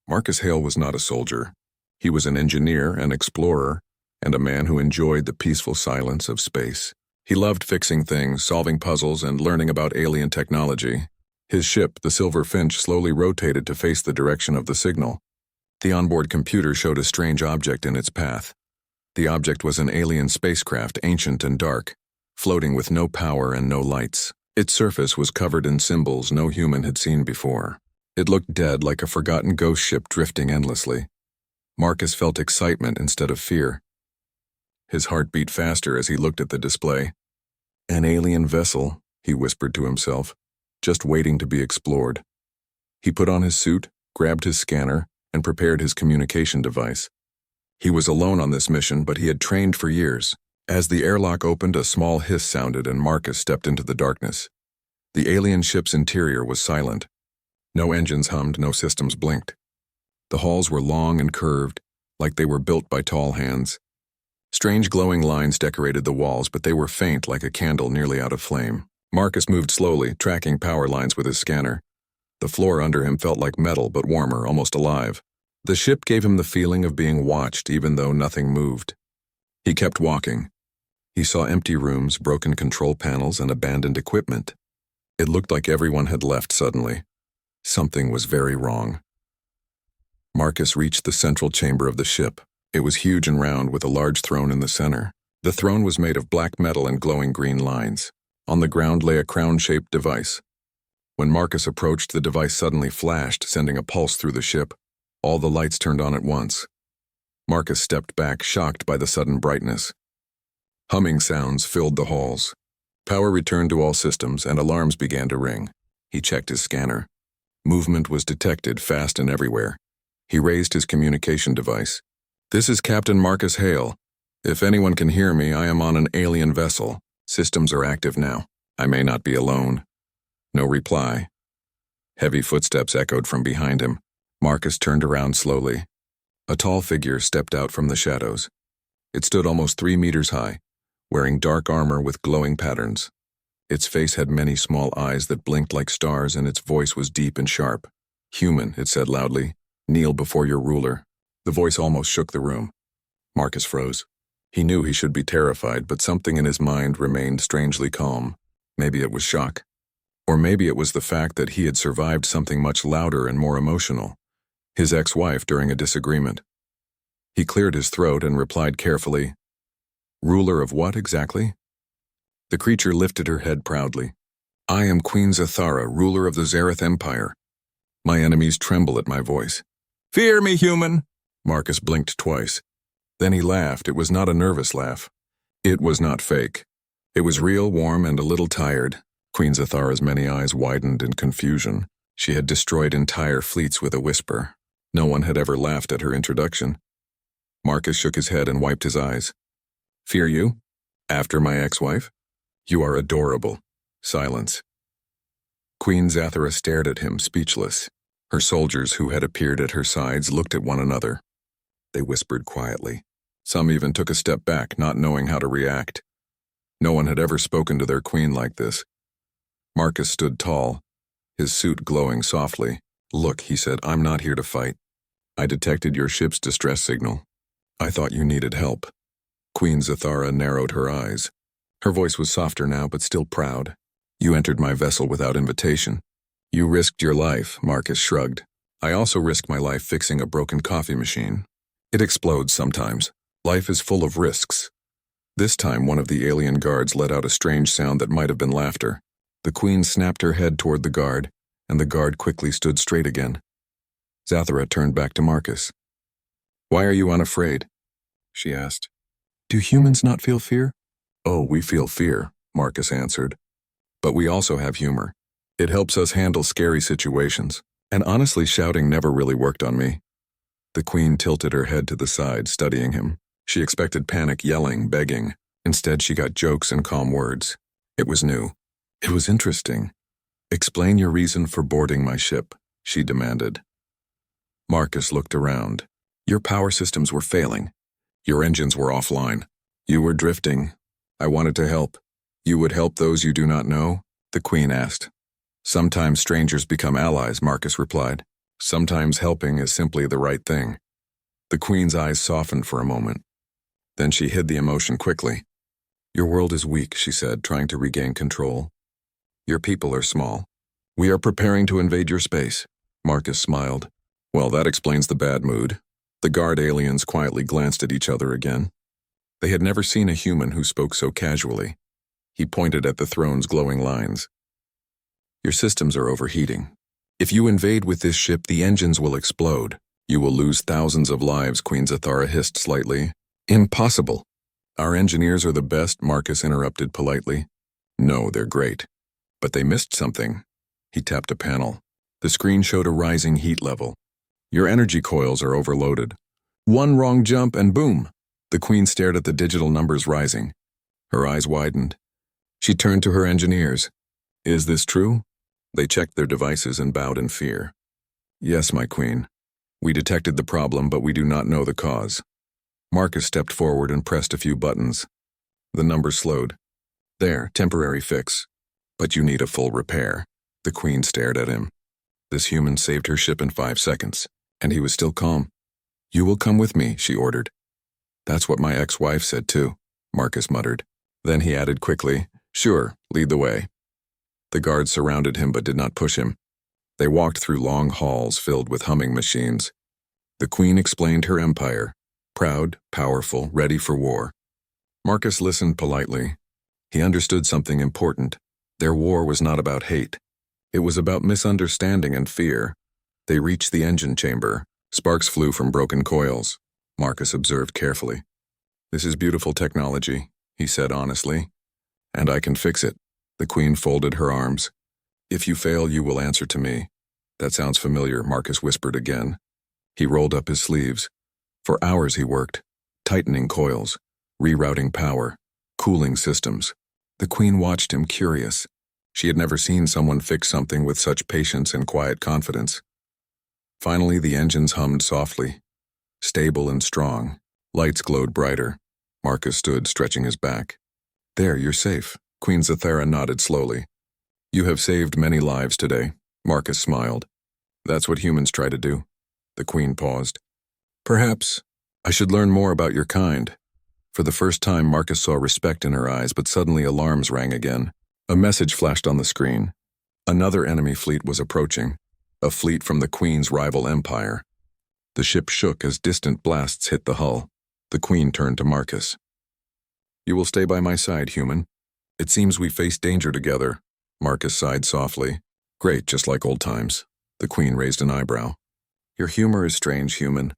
Marcus Hale was not a soldier. He was an engineer, an explorer, and a man who enjoyed the peaceful silence of space. He loved fixing things, solving puzzles, and learning about alien technology. His ship, the Silver Finch, slowly rotated to face the direction of the signal. The onboard computer showed a strange object in its path. The object was an alien spacecraft, ancient and dark, floating with no power and no lights. Its surface was covered in symbols no human had seen before. It looked dead, like a forgotten ghost ship drifting endlessly. Marcus felt excitement instead of fear. His heart beat faster as he looked at the display. An alien vessel, he whispered to himself, just waiting to be explored. He put on his suit, grabbed his scanner, and prepared his communication device. He was alone on this mission, but he had trained for years. As the airlock opened, a small hiss sounded and Marcus stepped into the darkness. The alien ship's interior was silent. No engines hummed, no systems blinked. The halls were long and curved, like they were built by tall hands. Strange glowing lines decorated the walls, but they were faint, like a candle nearly out of flame. Marcus moved slowly, tracking power lines with his scanner. The floor under him felt like metal, but warmer, almost alive. The ship gave him the feeling of being watched, even though nothing moved. He kept walking. He saw empty rooms, broken control panels, and abandoned equipment. It looked like everyone had left suddenly. Something was very wrong. Marcus reached the central chamber of the ship. It was huge and round, with a large throne in the center. The throne was made of black metal and glowing green lines. On the ground lay a crown-shaped device. When Marcus approached, the device suddenly flashed, sending a pulse through the ship. All the lights turned on at once. Marcus stepped back, shocked by the sudden brightness. Humming sounds filled the halls. Power returned to all systems, and alarms began to ring. He checked his scanner. Movement was detected, fast and everywhere. He raised his communication device. "This is Captain Marcus Hale. If anyone can hear me, I am on an alien vessel. Systems are active now. I may not be alone." No reply. Heavy footsteps echoed from behind him. Marcus turned around slowly. A tall figure stepped out from the shadows. It stood almost 3 meters high, wearing dark armor with glowing patterns. Its face had many small eyes that blinked like stars, and its voice was deep and sharp. "Human," it said loudly. "Kneel before your ruler." The voice almost shook the room. Marcus froze. He knew he should be terrified, but something in his mind remained strangely calm. Maybe it was shock. Or maybe it was the fact that he had survived something much louder and more emotional. His ex-wife during a disagreement. He cleared his throat and replied carefully, "Ruler of what exactly?" The creature lifted her head proudly. "I am Queen Zathara, ruler of the Zareth Empire. My enemies tremble at my voice." "Fear me, human!" Marcus blinked twice. Then he laughed. It was not a nervous laugh. It was not fake. It was real, warm, and a little tired. Queen Zathara's many eyes widened in confusion. She had destroyed entire fleets with a whisper. No one had ever laughed at her introduction. Marcus shook his head and wiped his eyes. "Fear you? After my ex-wife? You are adorable." Silence. Queen Zathara stared at him, speechless. Her soldiers, who had appeared at her sides, looked at one another. They whispered quietly. Some even took a step back, not knowing how to react. No one had ever spoken to their queen like this. Marcus stood tall, his suit glowing softly. "Look," he said, "I'm not here to fight. I detected your ship's distress signal. I thought you needed help." Queen Zathara narrowed her eyes. Her voice was softer now, but still proud. "You entered my vessel without invitation. You risked your life," Marcus shrugged. "I also risked my life fixing a broken coffee machine. It explodes sometimes. Life is full of risks." This time, one of the alien guards let out a strange sound that might have been laughter. The queen snapped her head toward the guard, and the guard quickly stood straight again. Zathara turned back to Marcus. "Why are you unafraid?" she asked. "Do humans not feel fear?" "Oh, we feel fear," Marcus answered. "But we also have humor. It helps us handle scary situations. And honestly, shouting never really worked on me." The queen tilted her head to the side, studying him. She expected panic, yelling, begging. Instead, she got jokes and calm words. It was new. It was interesting. "Explain your reason for boarding my ship," she demanded. Marcus looked around. "Your power systems were failing. Your engines were offline. You were drifting. I wanted to help." "You would help those you do not know?" the queen asked. "Sometimes strangers become allies," Marcus replied. Sometimes helping is simply the right thing. The Queen's eyes softened for a moment. Then she hid the emotion quickly. Your world is weak, she said, trying to regain control. Your people are small. We are preparing to invade your space. Marcus smiled. Well, that explains the bad mood. The guard aliens quietly glanced at each other again. They had never seen a human who spoke so casually. He pointed at the throne's glowing lines. Your systems are overheating. If you invade with this ship, the engines will explode. You will lose thousands of lives, Queen Zathara hissed slightly. Impossible. Our engineers are the best, Marcus interrupted politely. No, they're great. But they missed something. He tapped a panel. The screen showed a rising heat level. Your energy coils are overloaded. One wrong jump and boom! The Queen stared at the digital numbers rising. Her eyes widened. She turned to her engineers. Is this true? They checked their devices and bowed in fear. Yes, my Queen. We detected the problem, but we do not know the cause. Marcus stepped forward and pressed a few buttons. The numbers slowed. There, temporary fix. But you need a full repair. The Queen stared at him. This human saved her ship in 5 seconds, and he was still calm. You will come with me, she ordered. That's what my ex-wife said too, Marcus muttered. Then he added quickly, sure, lead the way. The guards surrounded him but did not push him. They walked through long halls filled with humming machines. The Queen explained her empire, proud, powerful, ready for war. Marcus listened politely. He understood something important. Their war was not about hate. It was about misunderstanding and fear. They reached the engine chamber. Sparks flew from broken coils. Marcus observed carefully. This is beautiful technology, he said honestly. And I can fix it. The Queen folded her arms. If you fail, you will answer to me. That sounds familiar, Marcus whispered again. He rolled up his sleeves. For hours he worked, tightening coils, rerouting power, cooling systems. The Queen watched him, curious. She had never seen someone fix something with such patience and quiet confidence. Finally, the engines hummed softly. Stable and strong. Lights glowed brighter. Marcus stood, stretching his back. There, you're safe. Queen Zathara nodded slowly. You have saved many lives today. Marcus smiled. That's what humans try to do. The Queen paused. Perhaps I should learn more about your kind. For the first time, Marcus saw respect in her eyes, but suddenly alarms rang again. A message flashed on the screen. Another enemy fleet was approaching, a fleet from the Queen's rival empire. The ship shook as distant blasts hit the hull. The Queen turned to Marcus. You will stay by my side, human. It seems we face danger together. Marcus sighed softly. Great, just like old times. The Queen raised an eyebrow. Your humor is strange, human.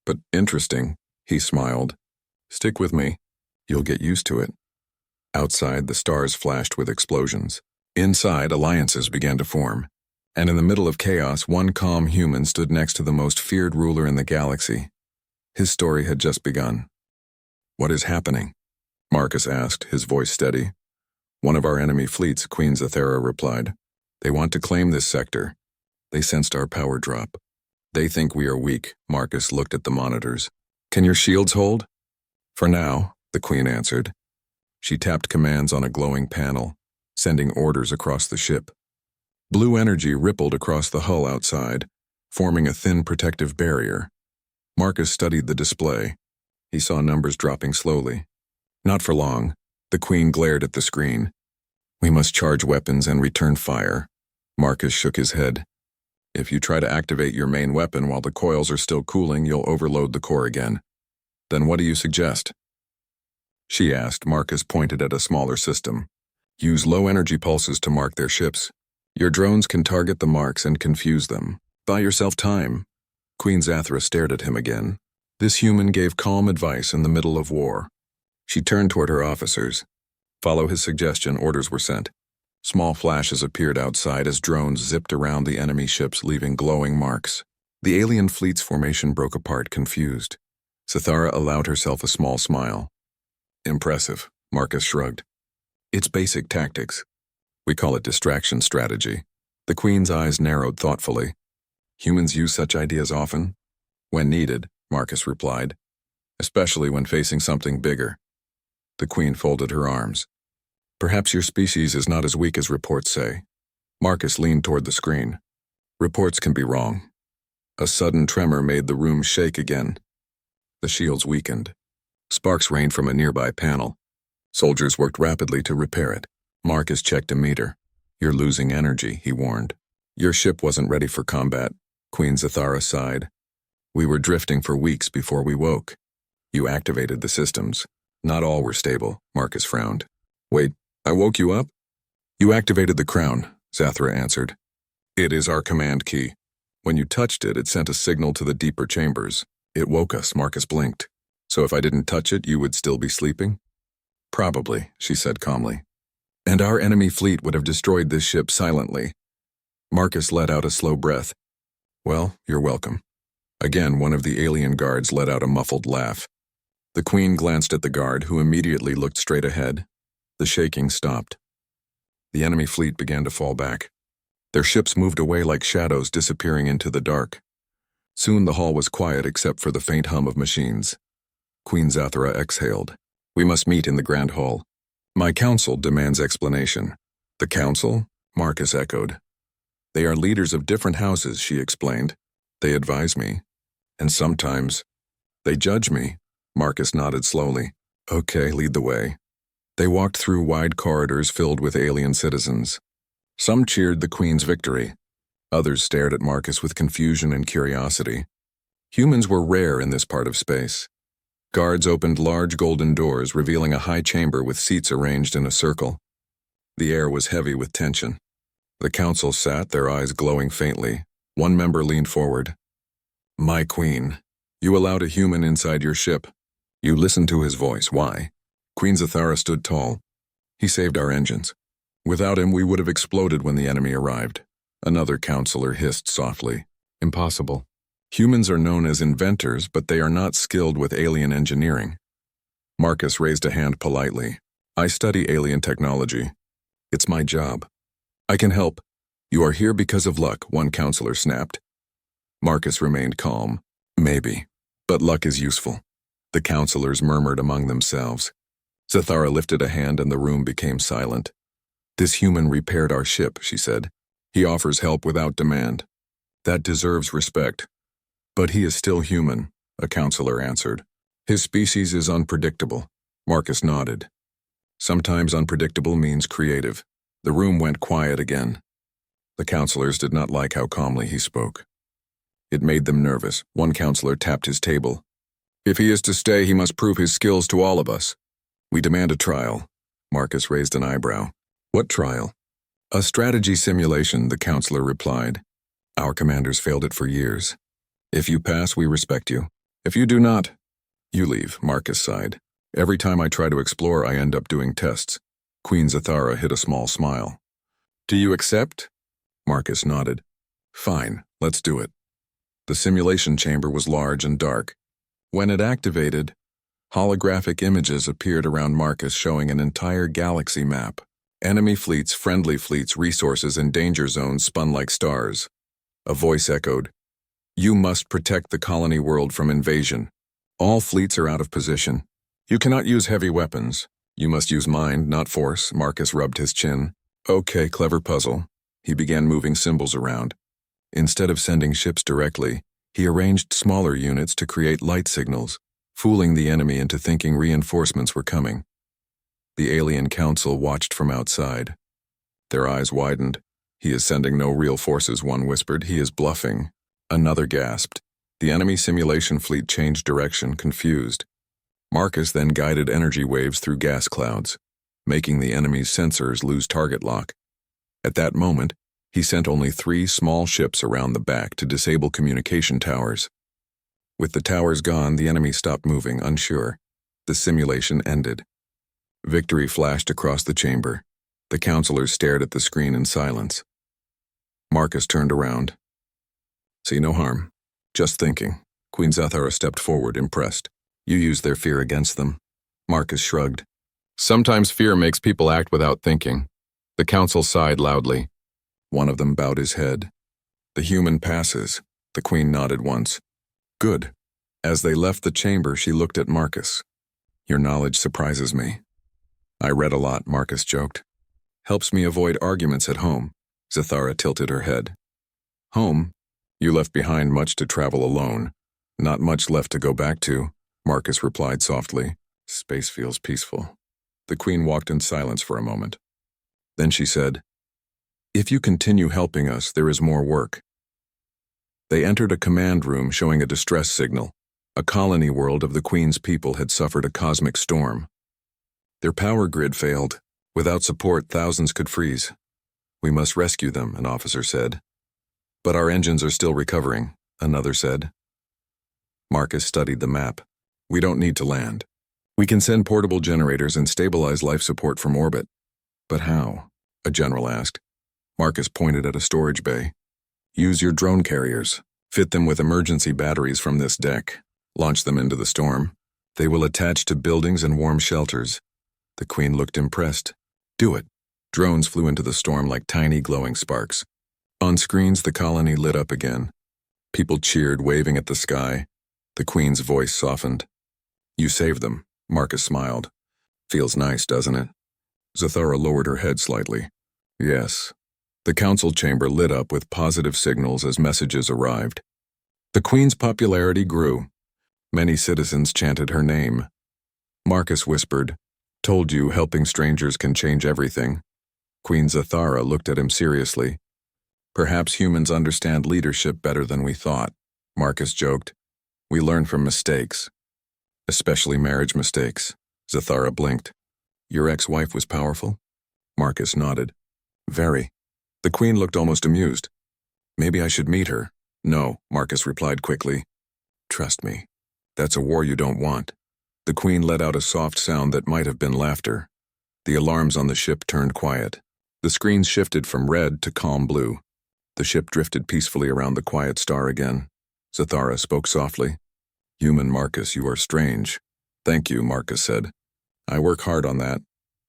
But interesting, he smiled. Stick with me. You'll get used to it. Outside, the stars flashed with explosions. Inside, alliances began to form. And in the middle of chaos, one calm human stood next to the most feared ruler in the galaxy. His story had just begun. What is happening? Marcus asked, his voice steady. One of our enemy fleets, Queen Zathara replied. They want to claim this sector. They sensed our power drop. They think we are weak. Marcus looked at the monitors. Can your shields hold? For now, the Queen answered. She tapped commands on a glowing panel, sending orders across the ship. Blue energy rippled across the hull outside, forming a thin protective barrier. Marcus studied the display. He saw numbers dropping slowly. Not for long. The Queen glared at the screen. We must charge weapons and return fire. Marcus shook his head. If you try to activate your main weapon while the coils are still cooling, you'll overload the core again. Then what do you suggest? She asked. Marcus pointed at a smaller system. Use low-energy pulses to mark their ships. Your drones can target the marks and confuse them. Buy yourself time. Queen Zathara stared at him again. This human gave calm advice in the middle of war. She turned toward her officers. Follow his suggestion, orders were sent. Small flashes appeared outside as drones zipped around the enemy ships, leaving glowing marks. The alien fleet's formation broke apart, confused. Zathara allowed herself a small smile. Impressive, Marcus shrugged. It's basic tactics. We call it distraction strategy. The Queen's eyes narrowed thoughtfully. Humans use such ideas often? When needed, Marcus replied. Especially when facing something bigger. The Queen folded her arms. Perhaps your species is not as weak as reports say. Marcus leaned toward the screen. Reports can be wrong. A sudden tremor made the room shake again. The shields weakened. Sparks rained from a nearby panel. Soldiers worked rapidly to repair it. Marcus checked a meter. "You're losing energy," he warned. "Your ship wasn't ready for combat," Queen Zathara sighed. "We were drifting for weeks before we woke. You activated the systems. Not all were stable," Marcus frowned. "Wait, I woke you up?" "You activated the crown," Zathara answered. "It is our command key. When you touched it, it sent a signal to the deeper chambers. It woke us," Marcus blinked. "So if I didn't touch it, you would still be sleeping?" "Probably," she said calmly. "And our enemy fleet would have destroyed this ship silently." Marcus let out a slow breath. "Well, you're welcome." Again, one of the alien guards let out a muffled laugh. The Queen glanced at the guard, who immediately looked straight ahead. The shaking stopped. The enemy fleet began to fall back. Their ships moved away like shadows, disappearing into the dark. Soon the hall was quiet except for the faint hum of machines. Queen Zathara exhaled. "We must meet in the Grand Hall. My council demands explanation." "The council?" Marcus echoed. "They are leaders of different houses," she explained. "They advise me. And sometimes they judge me." Marcus nodded slowly. "Okay, lead the way." They walked through wide corridors filled with alien citizens. Some cheered the Queen's victory. Others stared at Marcus with confusion and curiosity. Humans were rare in this part of space. Guards opened large golden doors, revealing a high chamber with seats arranged in a circle. The air was heavy with tension. The council sat, their eyes glowing faintly. One member leaned forward. "My Queen, you allowed a human inside your ship. You listened to his voice. Why?" Queen Zathara stood tall. "He saved our engines. Without him, we would have exploded when the enemy arrived." Another counselor hissed softly. "Impossible. Humans are known as inventors, but they are not skilled with alien engineering." Marcus raised a hand politely. "I study alien technology. It's my job. I can help." "You are here because of luck," one counselor snapped. Marcus remained calm. "Maybe, but luck is useful." The counselors murmured among themselves. Zathara lifted a hand and the room became silent. "This human repaired our ship," she said. "He offers help without demand. That deserves respect." "But he is still human," a counselor answered. "His species is unpredictable." Marcus nodded. "Sometimes unpredictable means creative." The room went quiet again. The counselors did not like how calmly he spoke. It made them nervous. One counselor tapped his table. "If he is to stay, he must prove his skills to all of us." "We demand a trial." Marcus raised an eyebrow. "What trial?" "A strategy simulation," the counselor replied. "Our commanders failed it for years. If you pass, we respect you. If you do not, you leave," Marcus sighed. "Every time I try to explore, I end up doing tests." Queen Zathara hid a small smile. "Do you accept?" Marcus nodded. "Fine, let's do it." The simulation chamber was large and dark. When it activated, holographic images appeared around Marcus showing an entire galaxy map. Enemy fleets, friendly fleets, resources, and danger zones spun like stars. A voice echoed, "You must protect the colony world from invasion. All fleets are out of position. You cannot use heavy weapons. You must use mind, not force." Marcus rubbed his chin. "Okay, clever puzzle." He began moving symbols around. Instead of sending ships directly, he arranged smaller units to create light signals, fooling the enemy into thinking reinforcements were coming. The alien council watched from outside. Their eyes widened. "He is sending no real forces," one whispered. "He is bluffing." Another gasped. The enemy simulation fleet changed direction, confused. Marcus then guided energy waves through gas clouds, making the enemy's sensors lose target lock. At that moment, he sent only 3 small ships around the back to disable communication towers. With the towers gone, the enemy stopped moving, unsure. The simulation ended. Victory flashed across the chamber. The counselors stared at the screen in silence. Marcus turned around. "See no harm. Just thinking." Queen Zathara stepped forward, impressed. "You used their fear against them." Marcus shrugged. "Sometimes fear makes people act without thinking." The council sighed loudly. One of them bowed his head. "The human passes." The Queen nodded once. "Good." As they left the chamber, she looked at Marcus. "Your knowledge surprises me." "I read a lot," Marcus joked. "Helps me avoid arguments at home." Zathara tilted her head. "Home? You left behind much to travel alone. Not much left to go back to, Marcus replied softly. Space feels peaceful. The Queen walked in silence for a moment. Then she said, If you continue helping us, there is more work. They entered a command room showing a distress signal. A colony world of the Queen's people had suffered a cosmic storm. Their power grid failed. Without support, thousands could freeze. We must rescue them, an officer said. But our engines are still recovering, another said. Marcus studied the map. We don't need to land. We can send portable generators and stabilize life support from orbit. But how? A general asked. Marcus pointed at a storage bay. Use your drone carriers. Fit them with emergency batteries from this deck. Launch them into the storm. They will attach to buildings and warm shelters. The Queen looked impressed. Do it. Drones flew into the storm like tiny glowing sparks. On screens, the colony lit up again. People cheered, waving at the sky. The Queen's voice softened. You saved them, Marcus smiled. Feels nice, doesn't it? Zathara lowered her head slightly. Yes. The council chamber lit up with positive signals as messages arrived. The Queen's popularity grew. Many citizens chanted her name. Marcus whispered, Told you helping strangers can change everything. Queen Zathara looked at him seriously. Perhaps humans understand leadership better than we thought, Marcus joked. We learn from mistakes. Especially marriage mistakes. Zathara blinked. Your ex-wife was powerful? Marcus nodded. Very. The Queen looked almost amused. Maybe I should meet her. No, Marcus replied quickly. Trust me. That's a war you don't want. The Queen let out a soft sound that might have been laughter. The alarms on the ship turned quiet. The screens shifted from red to calm blue. The ship drifted peacefully around the quiet star again. Zathara spoke softly. Human Marcus, you are strange. Thank you, Marcus said. I work hard on that.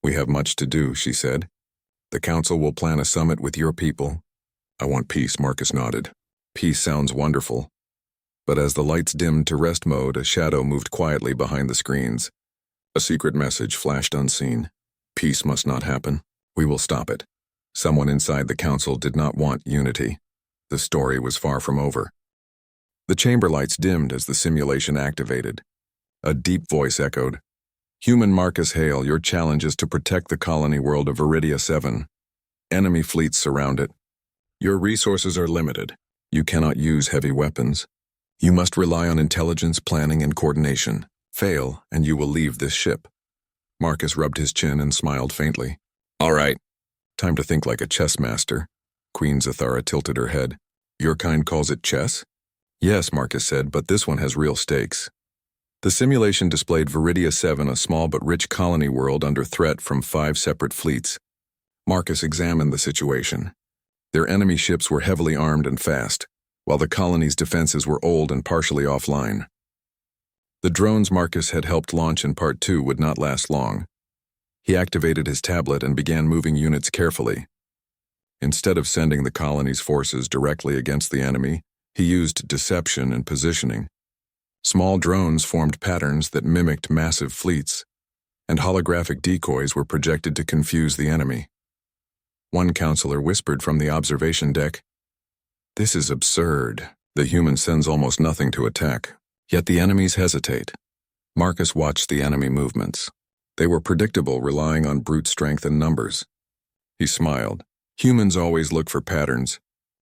We have much to do, she said. The council will plan a summit with your people. I want peace, Marcus nodded. Peace sounds wonderful. But as the lights dimmed to rest mode, a shadow moved quietly behind the screens. A secret message flashed unseen. Peace must not happen. We will stop it. Someone inside the council did not want unity. The story was far from over. The chamber lights dimmed as the simulation activated. A deep voice echoed. Human Marcus Hale, your challenge is to protect the colony world of Viridia 7. Enemy fleets surround it. Your resources are limited. You cannot use heavy weapons. You must rely on intelligence, planning, and coordination. Fail, and you will leave this ship. Marcus rubbed his chin and smiled faintly. All right. Time to think like a chess master. Queen Zathara tilted her head. Your kind calls it chess? Yes, Marcus said, but this one has real stakes. The simulation displayed Viridia 7, a small but rich colony world under threat from 5 separate fleets. Marcus examined the situation. Their enemy ships were heavily armed and fast, while the colony's defenses were old and partially offline. The drones Marcus had helped launch in Part 2 would not last long. He activated his tablet and began moving units carefully. Instead of sending the colony's forces directly against the enemy, he used deception and positioning. Small drones formed patterns that mimicked massive fleets, and holographic decoys were projected to confuse the enemy. One counselor whispered from the observation deck, This is absurd. The human sends almost nothing to attack, yet the enemies hesitate. Marcus watched the enemy movements. They were predictable, relying on brute strength and numbers. He smiled. Humans always look for patterns,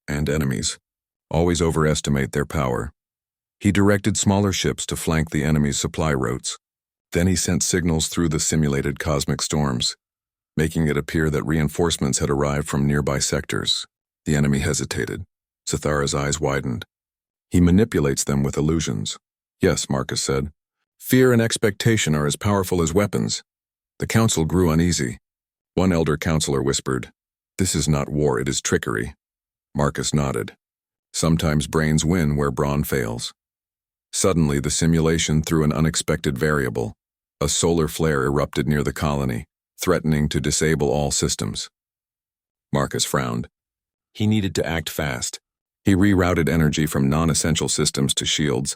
and enemies always overestimate their power. He directed smaller ships to flank the enemy's supply routes. Then he sent signals through the simulated cosmic storms, making it appear that reinforcements had arrived from nearby sectors. The enemy hesitated. Zathara's eyes widened. He manipulates them with illusions. Yes, Marcus said. Fear and expectation are as powerful as weapons. The council grew uneasy. One elder counselor whispered, This is not war, it is trickery. Marcus nodded. Sometimes brains win where brawn fails. Suddenly, the simulation threw an unexpected variable. A solar flare erupted near the colony, threatening to disable all systems. Marcus frowned. He needed to act fast. He rerouted energy from non-essential systems to shields,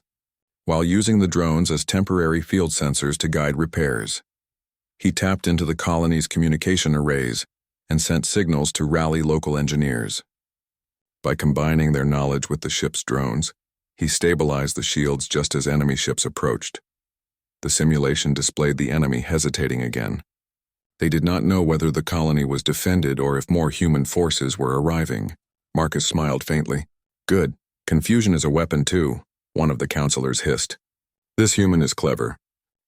while using the drones as temporary field sensors to guide repairs. He tapped into the colony's communication arrays and sent signals to rally local engineers. By combining their knowledge with the ship's drones, he stabilized the shields just as enemy ships approached. The simulation displayed the enemy hesitating again. They did not know whether the colony was defended or if more human forces were arriving. Marcus smiled faintly. Good. Confusion is a weapon too, one of the counselors hissed. This human is clever,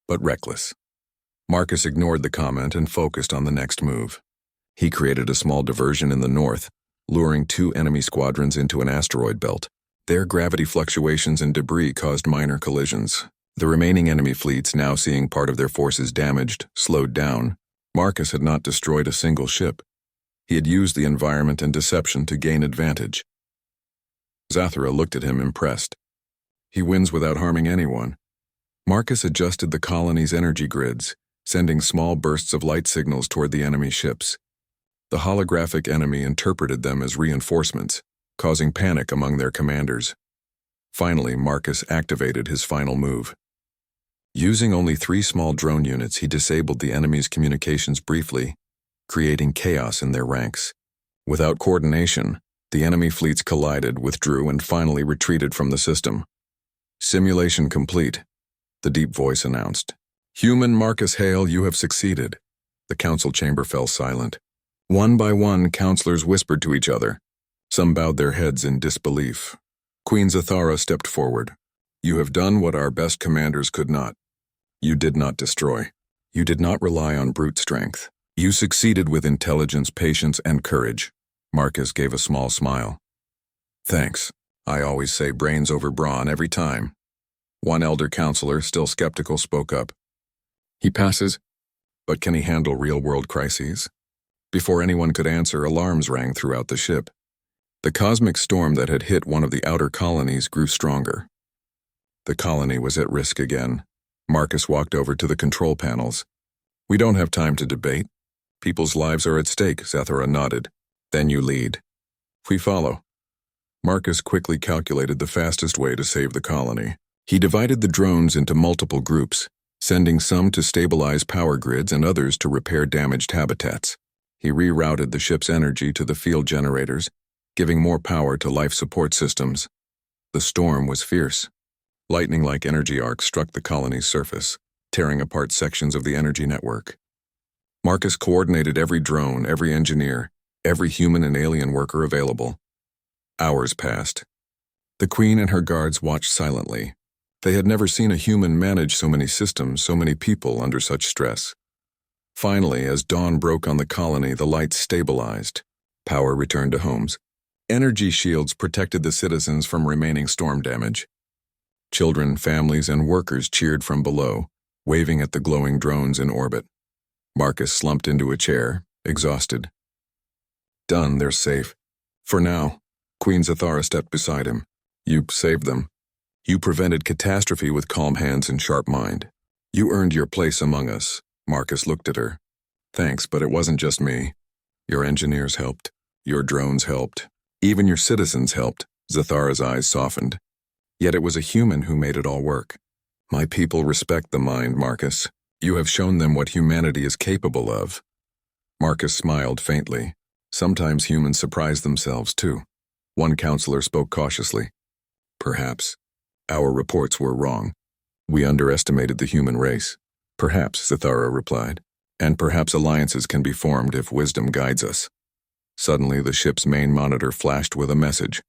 but reckless. Marcus ignored the comment and focused on the next move. He created a small diversion in the north, luring 2 enemy squadrons into an asteroid belt. Their gravity fluctuations and debris caused minor collisions. The remaining enemy fleets, now seeing part of their forces damaged, slowed down. Marcus had not destroyed a single ship. He had used the environment and deception to gain advantage. Zathura looked at him impressed. He wins without harming anyone. Marcus adjusted the colony's energy grids, sending small bursts of light signals toward the enemy ships. The holographic enemy interpreted them as reinforcements, causing panic among their commanders. Finally, Marcus activated his final move. Using only 3 small drone units, he disabled the enemy's communications briefly, creating chaos in their ranks. Without coordination, the enemy fleets collided, withdrew, and finally retreated from the system. Simulation complete, the deep voice announced. Human Marcus Hale, you have succeeded. The council chamber fell silent. One by one, counselors whispered to each other. Some bowed their heads in disbelief. Queen Zathara stepped forward. You have done what our best commanders could not. You did not destroy. You did not rely on brute strength. You succeeded with intelligence, patience, and courage. Marcus gave a small smile. Thanks. I always say brains over brawn every time. One elder counselor, still skeptical, spoke up. He passes, but can he handle real-world crises? Before anyone could answer, alarms rang throughout the ship. The cosmic storm that had hit one of the outer colonies grew stronger. The colony was at risk again. Marcus walked over to the control panels. We don't have time to debate. People's lives are at stake, Zathura nodded. Then you lead. We follow. Marcus quickly calculated the fastest way to save the colony. He divided the drones into multiple groups, sending some to stabilize power grids and others to repair damaged habitats. He rerouted the ship's energy to the field generators, giving more power to life support systems. The storm was fierce. Lightning-like energy arcs struck the colony's surface, tearing apart sections of the energy network. Marcus coordinated every drone, every engineer, every human and alien worker available. Hours passed. The Queen and her guards watched silently. They had never seen a human manage so many systems, so many people under such stress. Finally, as dawn broke on the colony, the lights stabilized. Power returned to homes. Energy shields protected the citizens from remaining storm damage. Children, families, and workers cheered from below, waving at the glowing drones in orbit. Marcus slumped into a chair, exhausted. Done, they're safe. For now. Queen Zathara stepped beside him. You saved them. You prevented catastrophe with calm hands and sharp mind. You earned your place among us. Marcus looked at her. Thanks, but it wasn't just me. Your engineers helped. Your drones helped. Even your citizens helped. Zathara's eyes softened. Yet it was a human who made it all work. My people respect the mind, Marcus. You have shown them what humanity is capable of. Marcus smiled faintly. Sometimes humans surprise themselves, too. One counselor spoke cautiously. Perhaps. Our reports were wrong. We underestimated the human race. Perhaps, Zathara replied. And perhaps alliances can be formed if wisdom guides us. Suddenly, the ship's main monitor flashed with a message.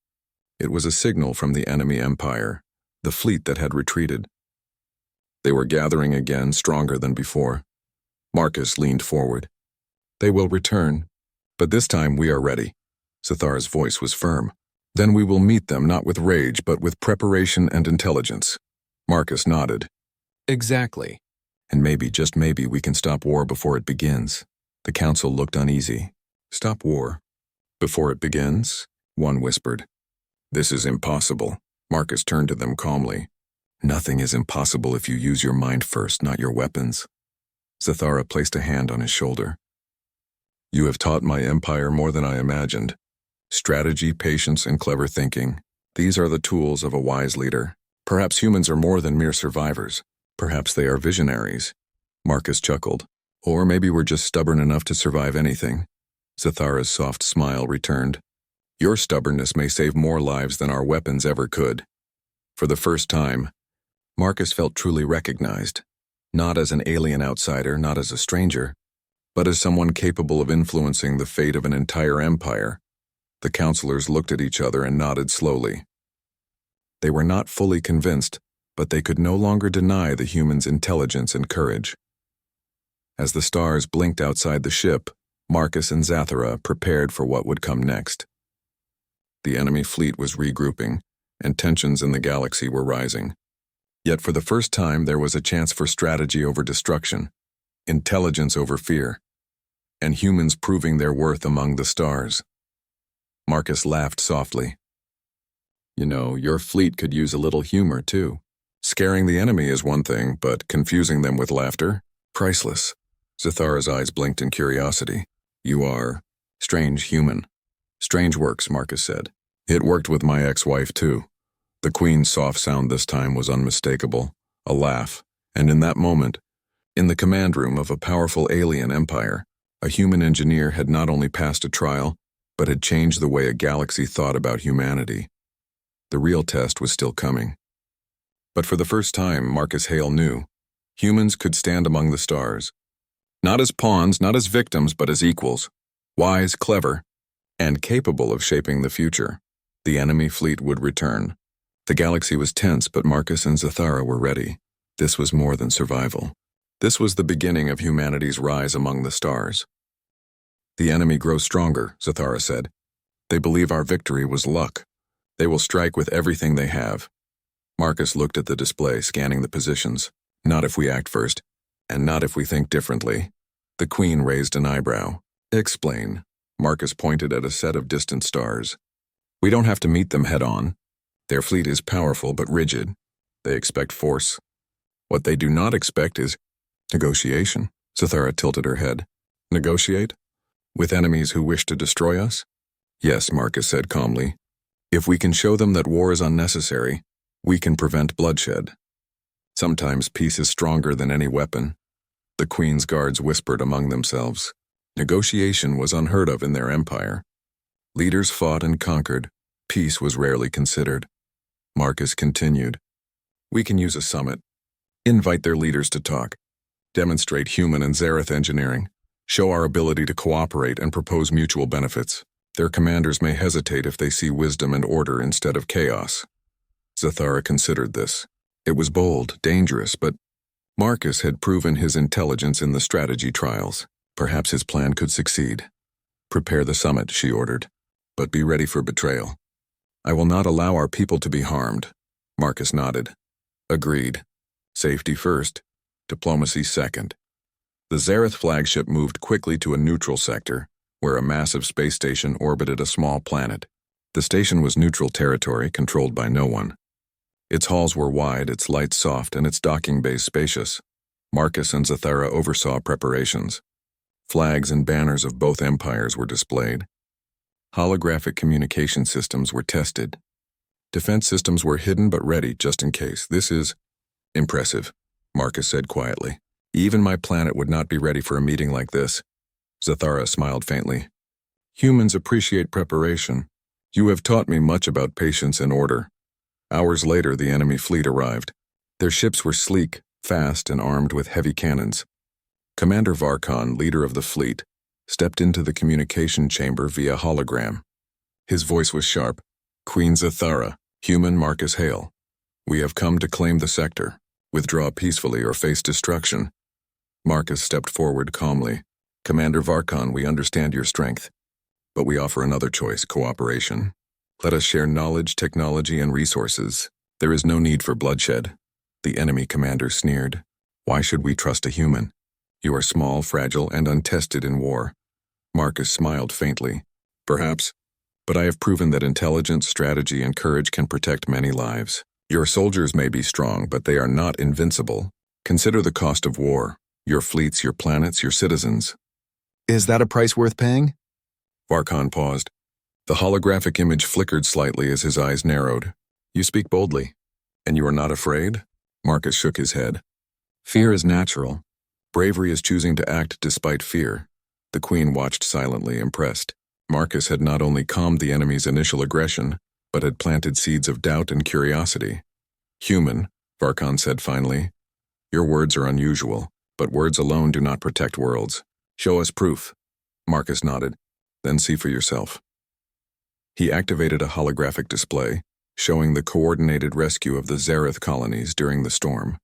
It was a signal from the enemy empire, the fleet that had retreated. They were gathering again, stronger than before. Marcus leaned forward. They will return, but this time we are ready. Zathara's voice was firm. Then we will meet them not with rage, but with preparation and intelligence. Marcus nodded. Exactly. And maybe, just maybe, we can stop war before it begins. The council looked uneasy. Stop war? Before it begins? One whispered. This is impossible. Marcus turned to them calmly. Nothing is impossible if you use your mind first, not your weapons. Zathara placed a hand on his shoulder. You have taught my empire more than I imagined. Strategy, patience, and clever thinking. These are the tools of a wise leader. Perhaps humans are more than mere survivors. Perhaps they are visionaries. Marcus chuckled. Or maybe we're just stubborn enough to survive anything. Zathara's soft smile returned. Your stubbornness may save more lives than our weapons ever could. For the first time, Marcus felt truly recognized, not as an alien outsider, not as a stranger, but as someone capable of influencing the fate of an entire empire. The counselors looked at each other and nodded slowly. They were not fully convinced, but they could no longer deny the humans' intelligence and courage. As the stars blinked outside the ship, Marcus and Zathara prepared for what would come next. The enemy fleet was regrouping, and tensions in the galaxy were rising. Yet for the first time there was a chance for strategy over destruction, intelligence over fear, and humans proving their worth among the stars. Marcus laughed softly. You know, your fleet could use a little humor, too. Scaring the enemy is one thing, but confusing them with laughter? Priceless. Zathara's eyes blinked in curiosity. You are strange human. Strange works, Marcus said. It worked with my ex-wife, too. The Queen's soft sound this time was unmistakable, a laugh, and in that moment, in the command room of a powerful alien empire, a human engineer had not only passed a trial, but had changed the way a galaxy thought about humanity. The real test was still coming. But for the first time, Marcus Hale knew, humans could stand among the stars. Not as pawns, not as victims, but as equals. Wise, clever, and capable of shaping the future. The enemy fleet would return. The galaxy was tense, but Marcus and Zathara were ready. This was more than survival. This was the beginning of humanity's rise among the stars. The enemy grows stronger, Zathara said. They believe our victory was luck. They will strike with everything they have. Marcus looked at the display, scanning the positions. Not if we act first, and not if we think differently. The Queen raised an eyebrow. Explain. Marcus pointed at a set of distant stars. We don't have to meet them head-on. Their fleet is powerful but rigid. They expect force. What they do not expect is negotiation. Zathara tilted her head. Negotiate? With enemies who wish to destroy us? Yes, Marcus said calmly. If we can show them that war is unnecessary, we can prevent bloodshed. Sometimes peace is stronger than any weapon. The Queen's guards whispered among themselves. Negotiation was unheard of in their empire. Leaders fought and conquered. Peace was rarely considered. Marcus continued. We can use a summit. Invite their leaders to talk. Demonstrate human and Zereth engineering. Show our ability to cooperate and propose mutual benefits. Their commanders may hesitate if they see wisdom and order instead of chaos. Zathara considered this. It was bold, dangerous, but Marcus had proven his intelligence in the strategy trials. Perhaps his plan could succeed. Prepare the summit, she ordered, but be ready for betrayal. I will not allow our people to be harmed. Marcus nodded. Agreed. Safety first, diplomacy second. The Zereth flagship moved quickly to a neutral sector, where a massive space station orbited a small planet. The station was neutral territory controlled by no one. Its halls were wide, its lights soft, and its docking bays spacious. Marcus and Zathara oversaw preparations. Flags and banners of both empires were displayed. Holographic communication systems were tested. Defense systems were hidden but ready just in case. This is impressive, Marcus said quietly. Even my planet would not be ready for a meeting like this. Zathara smiled faintly. Humans appreciate preparation. You have taught me much about patience and order. Hours later, the enemy fleet arrived. Their ships were sleek, fast, and armed with heavy cannons. Commander Varkon, leader of the fleet, stepped into the communication chamber via hologram. His voice was sharp. Queen Zathara, human Marcus Hale. We have come to claim the sector. Withdraw peacefully or face destruction. Marcus stepped forward calmly. Commander Varkon, we understand your strength, but we offer another choice, cooperation. Let us share knowledge, technology, and resources. There is no need for bloodshed. The enemy commander sneered. Why should we trust a human? You are small, fragile, and untested in war. Marcus smiled faintly. Perhaps, but I have proven that intelligence, strategy, and courage can protect many lives. Your soldiers may be strong, but they are not invincible. Consider the cost of war. Your fleets, your planets, your citizens. Is that a price worth paying? Varkon paused. The holographic image flickered slightly as his eyes narrowed. You speak boldly. And you are not afraid? Marcus shook his head. Fear is natural. Bravery is choosing to act despite fear. The Queen watched silently, impressed. Marcus had not only calmed the enemy's initial aggression, but had planted seeds of doubt and curiosity. "Human," Varkon said finally. "Your words are unusual, but words alone do not protect worlds. Show us proof." Marcus nodded. "Then see for yourself." He activated a holographic display, showing the coordinated rescue of the Zareth colonies during the storm.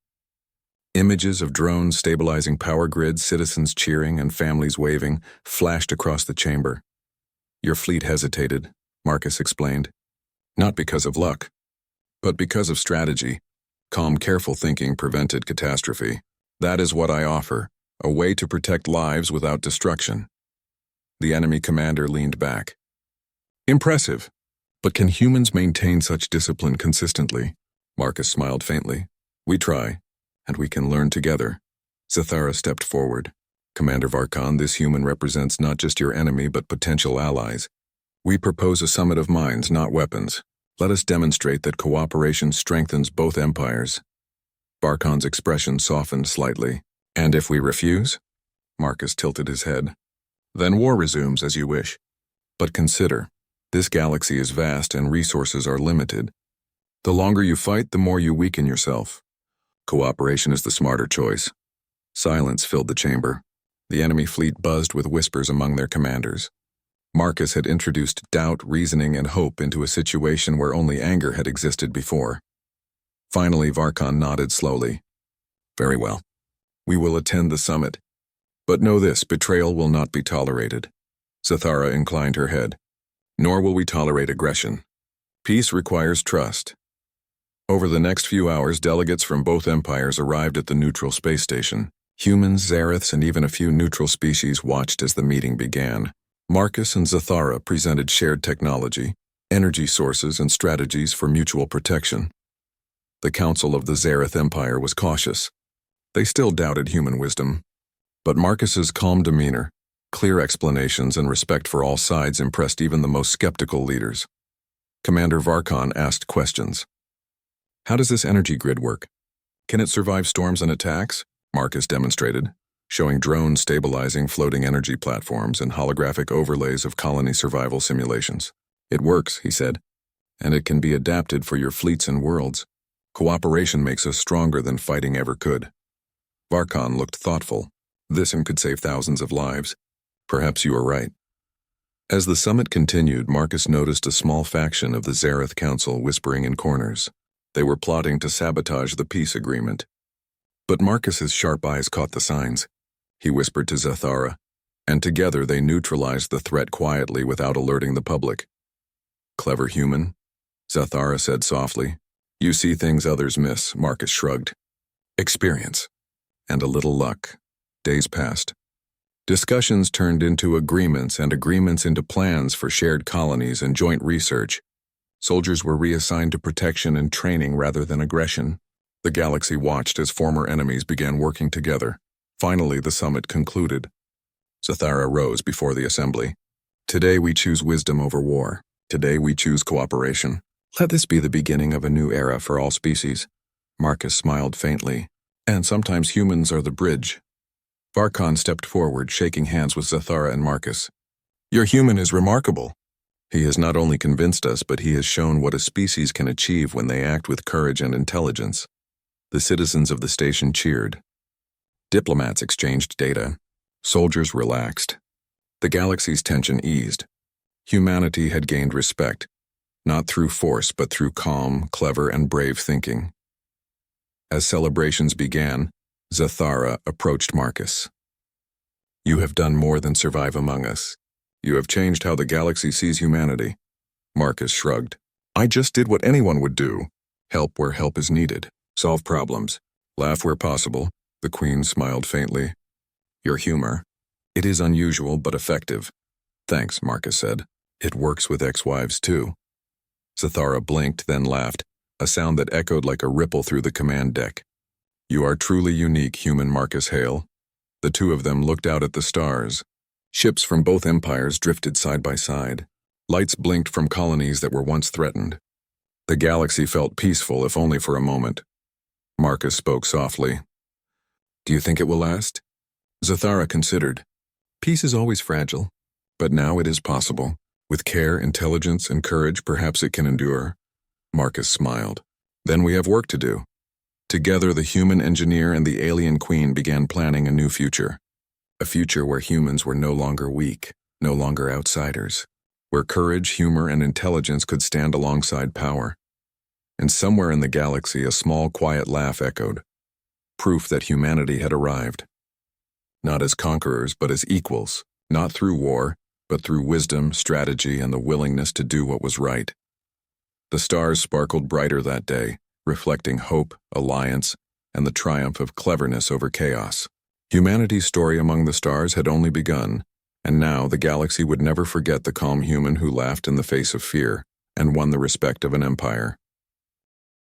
Images of drones stabilizing power grids, citizens cheering, and families waving flashed across the chamber. "Your fleet hesitated," Marcus explained. "Not because of luck, but because of strategy. Calm, careful thinking prevented catastrophe. That is what I offer, a way to protect lives without destruction." The enemy commander leaned back. "Impressive. But can humans maintain such discipline consistently?" Marcus smiled faintly. "We try, and we can learn together." Zathara stepped forward. "Commander Varkon, this human represents not just your enemy but potential allies. We propose a summit of minds, not weapons. Let us demonstrate that cooperation strengthens both empires." Varkon's expression softened slightly. "And if we refuse?" Marcus tilted his head. "Then war resumes as you wish. But consider, this galaxy is vast and resources are limited. The longer you fight, the more you weaken yourself. Cooperation is the smarter choice." Silence filled the chamber. The enemy fleet buzzed with whispers among their commanders. Marcus had introduced doubt, reasoning, and hope into a situation where only anger had existed before. Finally, Varkon nodded slowly. "Very well. We will attend the summit. But know this, betrayal will not be tolerated." Zathara inclined her head. "Nor will we tolerate aggression. Peace requires trust." Over the next few hours, delegates from both empires arrived at the neutral space station. Humans, Zareths, and even a few neutral species watched as the meeting began. Marcus and Zathara presented shared technology, energy sources, and strategies for mutual protection. The Council of the Zareth Empire was cautious. They still doubted human wisdom. But Marcus's calm demeanor, clear explanations, and respect for all sides impressed even the most skeptical leaders. Commander Varkon asked questions. "How does this energy grid work? Can it survive storms and attacks?" Marcus demonstrated, showing drones stabilizing floating energy platforms and holographic overlays of colony survival simulations. "It works," he said, "and it can be adapted for your fleets and worlds. Cooperation makes us stronger than fighting ever could." Varkon looked thoughtful. "This could save thousands of lives. Perhaps you are right." As the summit continued, Marcus noticed a small faction of the Zareth Council whispering in corners. They were plotting to sabotage the peace agreement. But Marcus's sharp eyes caught the signs. He whispered to Zathara, and together they neutralized the threat quietly without alerting the public. "Clever human," Zathara said softly. "You see things others miss," Marcus shrugged. "Experience. And a little luck." Days passed. Discussions turned into agreements, and agreements into plans for shared colonies and joint research. Soldiers were reassigned to protection and training rather than aggression. The galaxy watched as former enemies began working together. Finally, the summit concluded. Zathara rose before the assembly. "Today we choose wisdom over war. Today we choose cooperation. Let this be the beginning of a new era for all species." Marcus smiled faintly. "And sometimes humans are the bridge." Varkon stepped forward, shaking hands with Zathara and Marcus. "Your human is remarkable. He has not only convinced us, but he has shown what a species can achieve when they act with courage and intelligence." The citizens of the station cheered. Diplomats exchanged data. Soldiers relaxed. The galaxy's tension eased. Humanity had gained respect, not through force but through calm, clever, and brave thinking. As celebrations began, Zathara approached Marcus. "You have done more than survive among us. You have changed how the galaxy sees humanity." Marcus shrugged. "I just did what anyone would do. Help where help is needed. Solve problems. Laugh where possible." The Queen smiled faintly. "Your humor. It is unusual but effective." "Thanks," Marcus said. "It works with ex-wives too." Zathara blinked, then laughed, a sound that echoed like a ripple through the command deck. "You are truly unique, human Marcus Hale." The two of them looked out at the stars. Ships from both empires drifted side by side. Lights blinked from colonies that were once threatened. The galaxy felt peaceful, if only for a moment. Marcus spoke softly. "Do you think it will last?" Zathara considered. "Peace is always fragile, But now it is possible. With care, intelligence, and courage, perhaps it can endure. Marcus smiled. Then we have work to do. Together, the human engineer and the alien queen began planning a new future. A future where humans were no longer weak, no longer outsiders. Where courage, humor, and intelligence could stand alongside power. And somewhere in the galaxy, a small, quiet laugh echoed. Proof that humanity had arrived. Not as conquerors, but as equals. Not through war, but through wisdom, strategy, and the willingness to do what was right. The stars sparkled brighter that day, reflecting hope, alliance, and the triumph of cleverness over chaos. Humanity's story among the stars had only begun, and now the galaxy would never forget the calm human who laughed in the face of fear and won the respect of an empire.